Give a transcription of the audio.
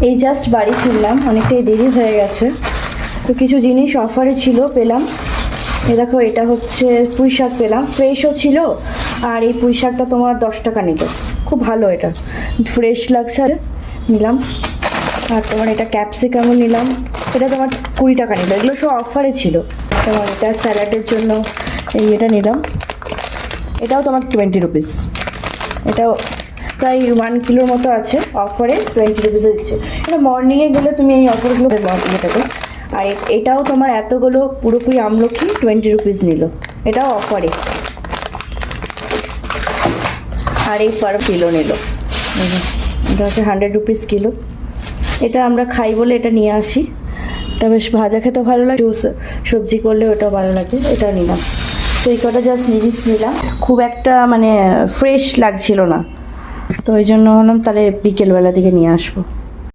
এই জাস্ট বাড়ি ফিরলাম, অনেকটাই দেরি হয়ে গেছে। তো কিছু জিনিস অফারে ছিল, পেলাম। এ দেখো, এটা হচ্ছে পুঁই শাক পেলাম, ফ্রেশও ছিল। আর এই পুঁই শাকটা তোমার 10 টাকা নিল, খুব ভালো, এটা ফ্রেশ লাগছে, নিলাম। আর তোমার এটা ক্যাপসিকামও নিলাম, এটা তোমার 20 টাকা নিল। এগুলো সব অফারে ছিল। তোমার এটা স্যালাডের জন্য এটা নিলাম, এটাও তোমার 20 রুপিস। এটাও প্রায় 1 কিলোর মতো আছে, অফারে 20 রুপিসে দিচ্ছে। এটা মর্নিংয়ে গেলে তুমি এই অফারগুলো মর্নিংয়েটাতে। আর এটাও তোমার এতগুলো পুরোপুরি আমলকি 20 রুপিস নিল, এটাও অফারে। আর এই পার কিলো নিল, এটা হচ্ছে 100 রুপিস কিলো। এটা আমরা খাই বলে এটা নিয়ে আসি। এটা বেশ ভাজা খেতেও ভালো লাগে, সবজি করলে ওটাও ভালো লাগে, এটা নিলাম। তো এই কটা জাস্ট জিনিস নিলাম, খুব একটা মানে ফ্রেশ লাগছিল না, তো ওই জন্য ভাবলাম তাহলে বিকেলবেলা দিকে নিয়ে আসবো।